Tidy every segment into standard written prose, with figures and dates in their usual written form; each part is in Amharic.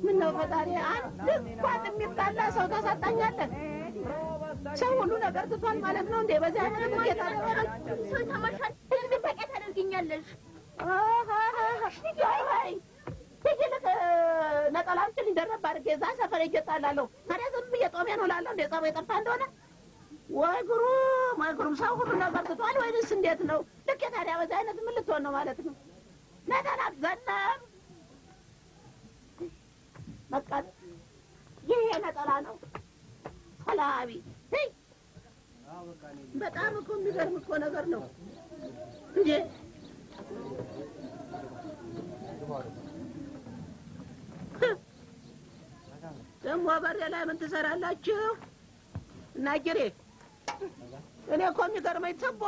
ምን ነው ፈጣሪ አንድ እንኳን የሚጣላ ሰው ታሳጣኛለህ ሰው ሁሉ ነገር ትቷል ማለት ነው እንዴ በዛ አይነት ጌታ ሰው ተማሻል እንዴ በቀት አድርገኛለሽ አይ ትግልክ ነጠላችን ሊደረብ አድርጌ እዛ ሰፈር ይገጣላለሁ ታዲያ ዝም ብዬ ጦሜ ነው ላለሁ እንዴ ጸባይ ጠፋ እንደሆነ ወይ ግሩም ሰው ሁሉ ነገር ትቷል ወይስ እንዴት ነው ልክ ታዲያ በዛ አይነት ምን ልትሆን ነው ማለት ነው ነጠላ ዘናብ በቃ ይሄ ነጠላ ነው ሰላቢ በጣም እኮ የሚገርም እኮ ነገር ነው እንዴ ደግሞ በሬ ላይ ምን ትሰራላችሁ እና ጅሬ እኔ እኮ የሚገርመኝ ተቦ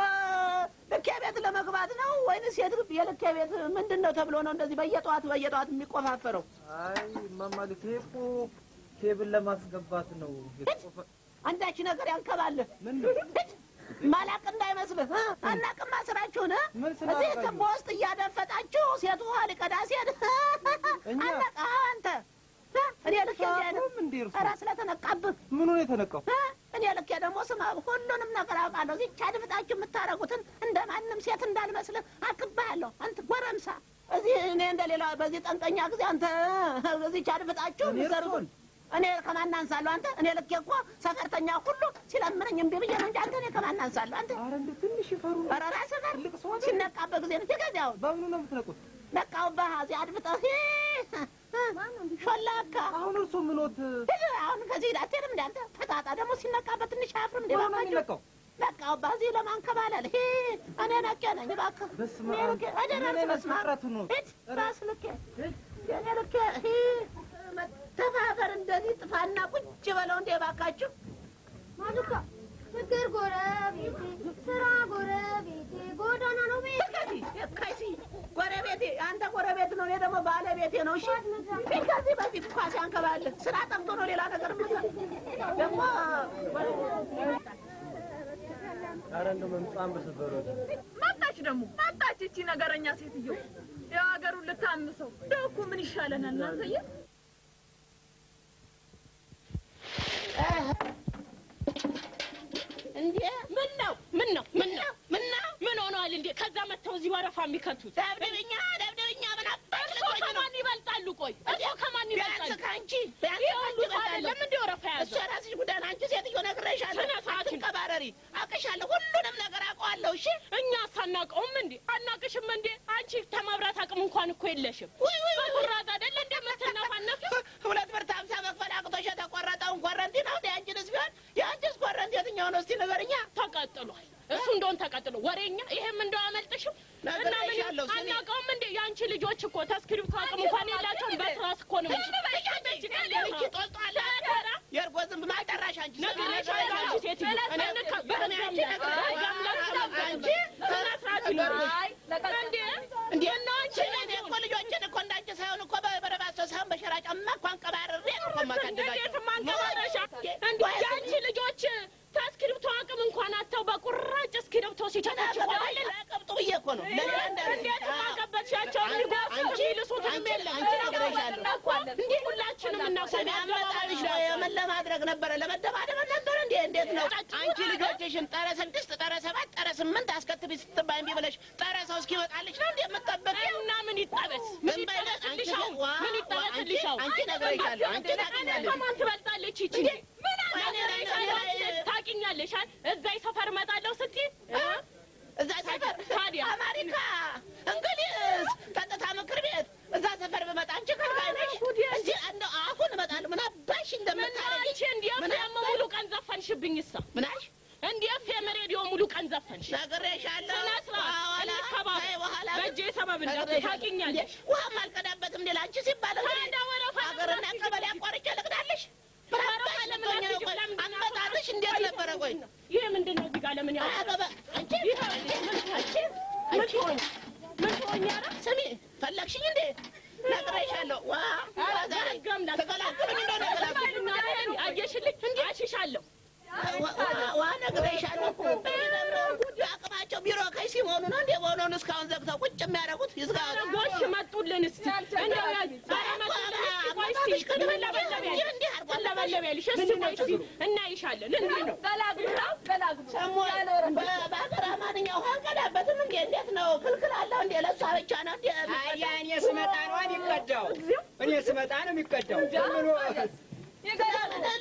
ልኬ ቤት ለመግባት ነው ወይንስ የልኬ ቤት ምንድነው ተብሎ ነው እንደዚህ በየጧት የሚቆፋፈረው አይ ማማልክ እኮ ኬብል ለማስገባት ነው አንዳች ነገር ያንከባለ ማላቅ እንዳይመስልህ አናቅማ ስራችሁን እዚህ ተቦ ውስጥ እያደፈጣችሁ ሴቱ ሊቀዳ ሲሄድ አናቃ አንተ እኔ ልክ እንዴ ኧረ ስለተነቃብህ ምኑ ነው የተነቃው እኔ ልክ ደግሞ ስማ ሁሉንም ነገር አውቃለሁ እዚህ ቻድፍጣችሁ የምታረጉትን እንደማንም ሴት እንዳልመስልህ አቅባለሁ አንተ ጎረምሳ እዚህ እኔ እንደሌላ በዚህ ጠንቀኛ ጊዜ አንተ እዚህ ቻድፍጣችሁ ምዘሩን እኔ ከማን አንሳለሁ አንተ እኔ ልክ እኮ ሰፈርተኛ ሁሉ ሲለምነኝ እምቢ ብዬ ነው እንጂ አንተ እኔ ከማን አንሳለሁ አንተ ኧረ እንዴ ትንሽ ይፈሩ ኧረ ራስህ ሲነቃበት ጊዜ ነው ትገዛው በምኑ ነው የምትነቁት ነቃው በዚህ አድፍጠህ ሾላካ አሁን እርሱ ምኖት አሁን ከዚህ ዳተንም እንዳንተ ፈጣጣ ደግሞ ሲነቃበት ትንሽ አፍርም እንደባካችሁ ነቃው በዚህ ለማንከባለል እኔ ነቄ ነኝ እባክህ በስመ አብ አደረስ መስማራቱ ነው ራስ ልኬ የኔ ልኬ ተፋፈር እንደዚህ ጥፋና ቁጭ በለው እንደ ባካችሁ ማሉካ ፍቅር ጎረቤቴ ስራ ጎረቤቴ ጎዳና ነው ቤቴ ከሲ ጎረቤቴ አንተ ጎረቤት ነው እኔ ደግሞ ባለቤቴ ነው እሺ ከዚህ በፊት ኳስ ያንከባል ስራ ጠምቶ ነው ሌላ ነገር ደግሞ ኧረ እንደው መምጣም በሰፈሮት መጣች እቺ ነገረኛ ሴትዮ የሀገሩን ልታምሰው ደኩ ምን ይሻለናል እናንተዬ እንዴ ምን ሆነዋል እንዴ ከዛ መተው እዚህ ወረፋ የሚከቱት ደብደብኛ ከማን ይበልጣሉ ቆይ ከማን ይበልጣሉ ካንቺ ለምን እንደ ወረፋ ያዘ ራስሽ ጉዳይ አንቺ ሴትዮ ነግሬሻለሁ አትቀባረሪ አውቅሻለሁ ሁሉንም ነገር አውቀዋለሁ እሺ እኛ ሳናውቀውም እንዴ አናውቅሽም እንዴ አንቺ ተመብራት አቅም እንኳን እኮ የለሽም በኩራት አይደለ እንደ መተናፋነፍ 2 ብር 50 መክፈል አቅቶሽ የተቆረጠውን ኮረንቲ ነው ያንቺንስ ቢሆን ያንቺስ ኮረንቲ የትኛው ነው እስቲ ንገሪኛ ተቀጥሏል እሱ እንደሆነ ተቀጥሎ ወሬኛ ይሄም እንደው አመልጥሽም እና ምን አናውቀውም እንዴ ያንቺ ልጆች እኮ ተስክሪፕቱ አቅም እንኳን የላቸውም በትራስ እኮ ነው የርጎ ዝም ማጠራሽ አንቺ ነገርሽ አንቺ ሴት እንዴ ነው አንቺ እኮ ልጆችን እኮ እንዳንቺ ሳይሆን እኮ በበረባሶ ሳይሆን በሸራ ጫማ እኮ አንቀባረሬ ነው እኮ ማሳደጋቸው እንዴ ያንቺ ልጆች ተስክሪፕቱ አቅም እንኳን አተው በቁራጭ እስክሪፕቱ ሲቸታቸው ቀብጡ ብዬ እኮ ነው ለሌላ እንዴት ማቀበቻቸው አንቺ ልሱት አንቺ ነግሬሻለሁ እንዴ ሁላችንም እናሰማማታልሽ ነው የምን ለማድረግ ነበረ ለመደባደብ ነበረ እንዴ እንዴት ነው አንቺ ልጆችሽን ጠረ 6 ጠረ 7 ጠረ 8 አስከትቢ ስትባይ እንዴ ብለሽ ጠረ ሰው እስኪወጣልሽ ነው እንዴ የምትጠበቂው እና ምን ይጣበስ ምን ይጣበስልሻው አንቺ ነግሬሻለሁ አንቺ ታውቂኛለሽ ከማን ትበልጣለች ይቺ ታውቂኛለሽ እዛ ሰፈር እመጣለሁ ስትይ እዛ ሰፈር ታዲያ አሜሪካ እንግሊዝ ተጠታ ምክር ቤት እዛ ሰፈር በመጣ አንቺ ከልካይ ነሽ እንጂ እንደው አሁን እመጣለሁ ምን አባሽ እንደምታረጊ ምን ሙሉ ቀን ዘፈንሽብኝሳ ምናሽ እንዴ ኤፍኤም ሬዲዮ ሙሉ ቀን ዘፈንሽ ነግሬሻለሁ በኋላ በእጄ ሰበብ ታውቂኛለሽ ውሃም አልቀዳበትም ሌላ አንቺ ሲባል ሀገርና ቀበሌ አቋርጬ ልቅዳለሽ አመጣልሽ እንዴት ነበረ ቆይ ይሄ ምንድነው እዚህ ጋር ለምን ያገበ አንቺ ምን ሆኛራ ስሚ ፈለግሽኝ እንዴ ነግሬሻለሁ ዋ ገምዳ ተቀላቀለኝ እንደው አየሽልኝ እንዴ አሽሻለሁ ዋ ነግሬሻለሁ አቅማቸው ቢሮ ከይሲ መሆኑ ነው እንዴ በሆነውን እስካሁን ዘግተው ቁጭ የሚያደርጉት ይዝጋው ጎሽ መጡልን እስቲ እንደው ተለበለበልሽ እሱ ወይስ እናይሻለን እንዴ ነው ገላግሉ ሰሞን በአገር አማርኛው አንቀላበትም እንዴ እንዴት ነው ክልክል አለው እንዴ ለሷ ብቻ ነው እንዴ እኔ ስመጣ ነው የሚቀዳው እኔ ስመጣ ነው የሚቀዳው ጀምሮ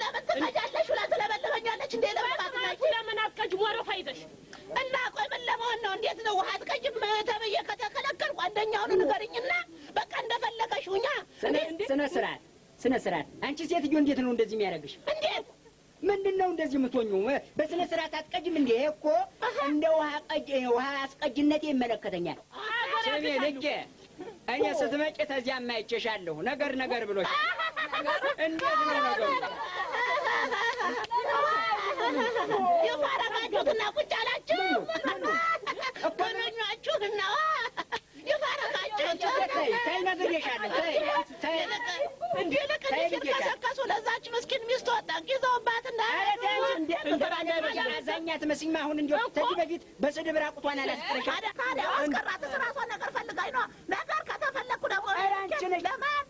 ለምን ትቀጃለሽ ብላ ትለበልበኛለች እንዴ ለምን አትቀጂም ወረፋ ይዘሽ እና ቆይ ምን ለመሆን ነው እንዴት ነው ውሃ አትቀጂም ተብዬ ከተከለከልኩ አንደኛውን ንገሪኝና በቃ እንደፈለገሽ ሁኛ ስነ ስርዓት አንቺ ሴትዮ እንዴት ነው እንደዚህ የሚያደርግሽ እንዴት ምንድነው እንደዚህ የምትሆኚው በስነ ስርዓት አትቀጂም እንዴ እኮ እንደ ውሃ አስቀጅነቴ ይመለከተኛል ስሜ ልጄ እኔ ስትመጪ ተዚያም አይቼሻለሁ ነገር ብሎሽ እንዴት ነው ነገሩ የፋረጋችሁትና ቁጭ አላችሁ እኮኖኛችሁና የፋረጋችሁ ተይ ነግሬሻለሁ ተይ እንዴ ለከሰከሱ ለዛች ምስኪን ሚስት ወጣ ይዘውባትና አዛኛት መስኝ አሁን እንዴ ተጂ በፊት በስድብ ራቁቷን አላስቀረሽ ታዲያ አስቀራት ስራሷን ነገር ፈልጋኝ ነው ነገር ከተፈለኩ ደግሞ አንቺ ነሽ ለማን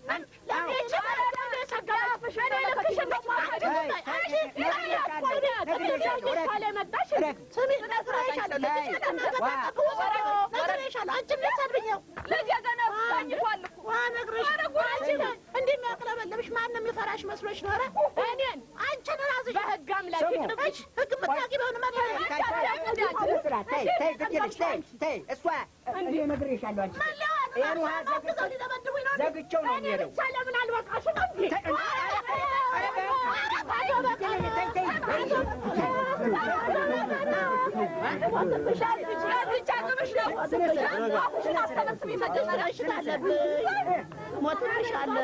እንደሚያቅለበልብሽ ማንም የፈራሽ መስሎሽ ኖረ እኔን አንቺን ራስሽ በህግ አምላክ ይቅርብሽ ህግ ምታቂ በሆነ ተይ እሷ እንዴ ነግሬሻለሁ አንቺ ይሄን ውሃ ዘግቼው ነው የሚሄደው ሰለምን አልበቃሽም እንዴ ሞትብሻለሁ